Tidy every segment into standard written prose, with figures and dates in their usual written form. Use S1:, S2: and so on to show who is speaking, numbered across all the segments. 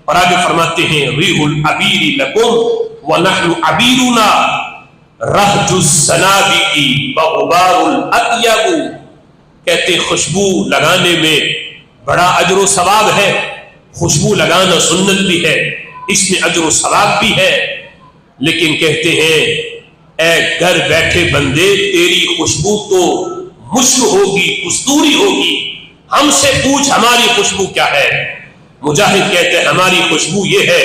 S1: اور آگے فرماتے ہیں ریح العبیر لکم ونحن عبیرنا رہج السنابی وغبار الاطیب، کہتے خوشبو لگانے میں بڑا اجر و ثواب ہے، خوشبو لگانا سنت بھی ہے، اس میں اجر و ثواب بھی ہے، لیکن کہتے ہیں اے گھر بیٹھے بندے تیری خوشبو تو مشک ہوگی، کستوری ہوگی، ہم سے پوچھ ہماری خوشبو کیا ہے۔ مجاہد کہتے ہیں ہماری خوشبو یہ ہے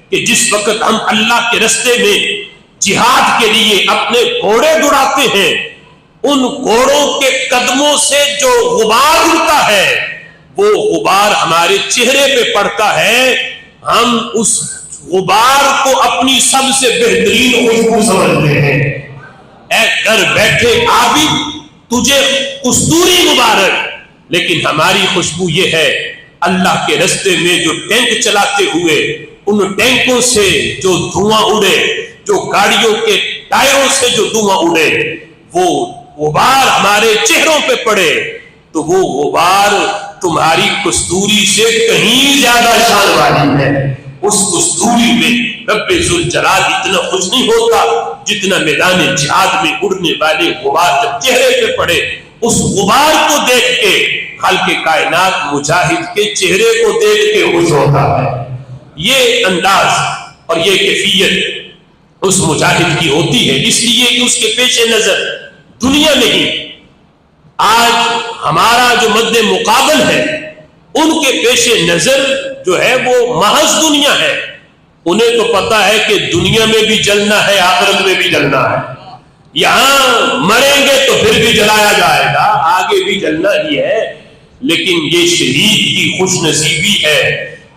S1: کہ جس وقت ہم اللہ کے راستے میں جہاد کے لیے اپنے گھوڑے دوڑاتے ہیں، ان گھوڑوں کے قدموں سے جو غبار اڑتا ہے وہ غبار ہمارے چہرے پہ پڑتا ہے، ہم اس غبار کو اپنی سب سے بہترین خوشبو سمجھتے ہیں۔ اے گھر بیٹھے عابد تجھے کستوری مبارک، لیکن ہماری خوشبو یہ ہے اللہ کے راستے میں جو ٹینک چلاتے ہوئے ان ٹینکوں سے جو دھواں اڑے، جو گاڑیوں کے ٹائروں سے جو دھواں اڑے، وہ غبار ہمارے چہروں پہ پڑے تو وہ غبار تمہاری کستوری سے کہیں زیادہ شان والی ہے۔ اس کستوری میں رب ذوالجلال اتنا خوش نہیں ہوتا جتنا میدان جہاد میں اڑنے والے غبار جب چہرے پہ پڑے، اس غبار کو دیکھ کے خالق کائنات مجاہد کے چہرے کو دیکھ کے خوش ہوتا ہے۔ یہ انداز اور یہ کیفیت اس مجاہد کی ہوتی ہے، اس لیے کہ اس کے پیش نظر دنیا نہیں، آج ہمارا جو مد مقابل ہے ان کے پیش نظر جو ہے وہ محض دنیا ہے۔ انہیں تو پتا ہے کہ دنیا میں بھی جلنا ہے، آخرت میں بھی جلنا ہے، یہاں مریں گے تو پھر بھی جلایا جائے گا، آگے بھی جلنا ہی ہے۔ لیکن یہ شہید کی خوش نصیبی ہے،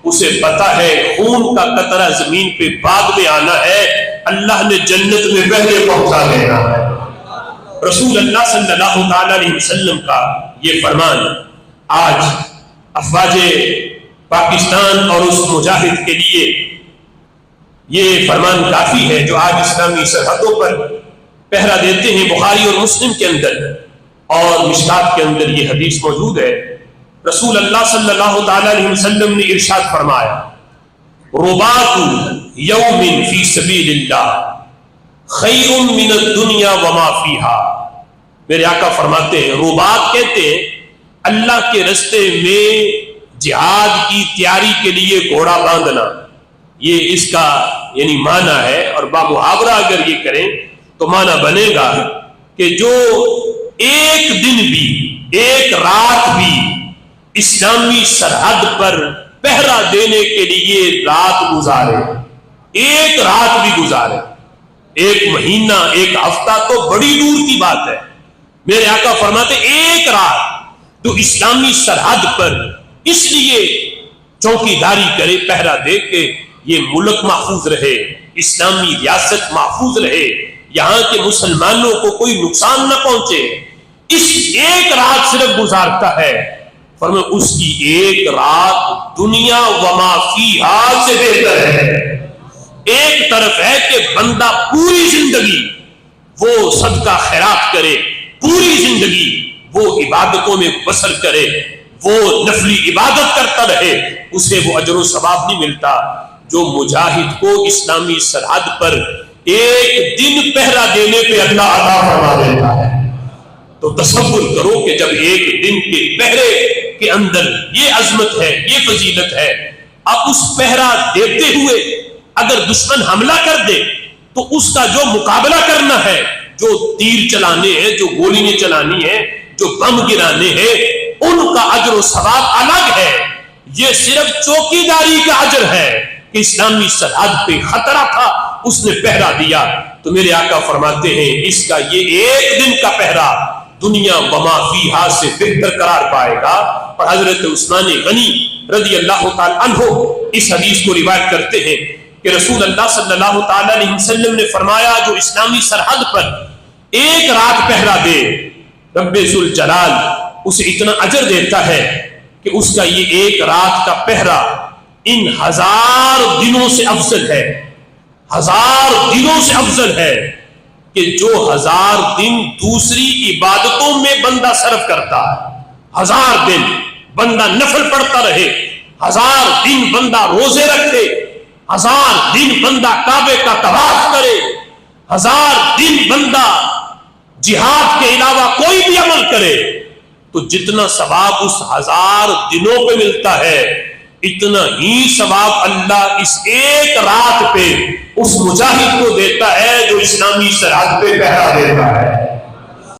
S1: اسے پتا ہے خون کا قطرہ زمین پہ بعد میں آنا ہے، اللہ نے جنت میں پہلے پہنچا دینا ہے۔ رسول اللہ صلی اللہ تعالی علیہ وسلم کا یہ فرمان آج افواج پاکستان اور اس مجاہد کے لیے یہ فرمان کافی ہے جو آج اسلامی سرحدوں پر پہرا دیتے ہیں۔ بخاری اور مسلم کے اندر اور مشکات کے اندر یہ حدیث موجود ہے، رسول اللہ صلی اللہ تعالی علیہ وسلم نے ارشاد فرمایا رباط یوم فی سبیل اللہ خیر من الدنیا وما فیہا۔ میرے آقا فرماتے ہیں رباط کہتے ہیں اللہ کے راستے میں جہاد کی تیاری کے لیے گھوڑا باندھنا، یہ اس کا یعنی معنی ہے، اور بامحاورہ اگر یہ کریں تو معنی بنے گا کہ جو ایک دن بھی ایک رات بھی اسلامی سرحد پر پہرا دینے کے لیے رات گزارے، ایک رات بھی گزارے، ایک مہینہ ایک ہفتہ تو بڑی دور کی بات ہے، میرے آقا فرماتے ایک رات تو اسلامی سرحد پر اس لیے چوکی داری کرے، پہرا دے کے یہ ملک محفوظ رہے، اسلامی ریاست محفوظ رہے، یہاں کے مسلمانوں کو کوئی نقصان نہ پہنچے، اس ایک رات صرف گزارتا ہے، فرمایا اس کی ایک رات دنیا وما فیہا سے بہتر ہے۔ ایک طرف ہے کہ بندہ پوری زندگی وہ صدقہ خیرات کرے، پوری زندگی وہ عبادتوں میں بسر کرے، وہ نفلی عبادت کرتا رہے، اسے وہ اجر و ثواب نہیں ملتا جو مجاہد کو اسلامی سرحد پر ایک دن پہرا دینے پہ اللہ عطا فرما دیتا ہے۔ تو تصور کرو کہ جب ایک دن کے پہرے کے اندر یہ عظمت ہے، یہ فضیلت ہے، اب اس پہرا دیتے ہوئے اگر دشمن حملہ کر دے تو اس کا جو مقابلہ کرنا ہے، جو تیر چلانے ہیں، جو گولیاں چلانی ہیں، جو بم گرانے ہیں، ان کا اجر و ثواب الگ ہے۔ یہ صرف چوکی داری کا اجر ہے کہ اسلامی سرحد پہ خطرہ تھا، اس نے پہرا دیا، تو میرے آقا فرماتے ہیں اس کا یہ ایک دن کا پہرا دنیا وما فیہا سے بہتر قرار پائے گا۔ اور حضرت عثمان غنی رضی اللہ تعالی عنہ اس حدیث کو روایت کرتے ہیں کہ رسول اللہ صلی اللہ تعالی علیہ وسلم نے فرمایا جو اسلامی سرحد پر ایک رات پہرا دے رب ذوالجلال اسے اتنا اجر دیتا ہے کہ اس کا یہ ایک رات کا پہرا ان 1000 دنوں سے افضل ہے، 1000 دنوں سے افضل ہے کہ جو 1000 دن دوسری عبادتوں میں بندہ صرف کرتا ہے، 1000 دن بندہ نفل پڑھتا رہے، 1000 دن بندہ روزے رکھے، 1000 دن بندہ کعبے کا طواف کرے، 1000 دن بندہ جہاد کے علاوہ کوئی بھی عمل کرے، تو جتنا ثواب اس 1000 دنوں پہ ملتا ہے اتنا ہی ثواب اللہ اس ایک رات پہ اس مجاہد کو دیتا ہے جو اسلامی سرحد پہ پہرا دیتا ہے۔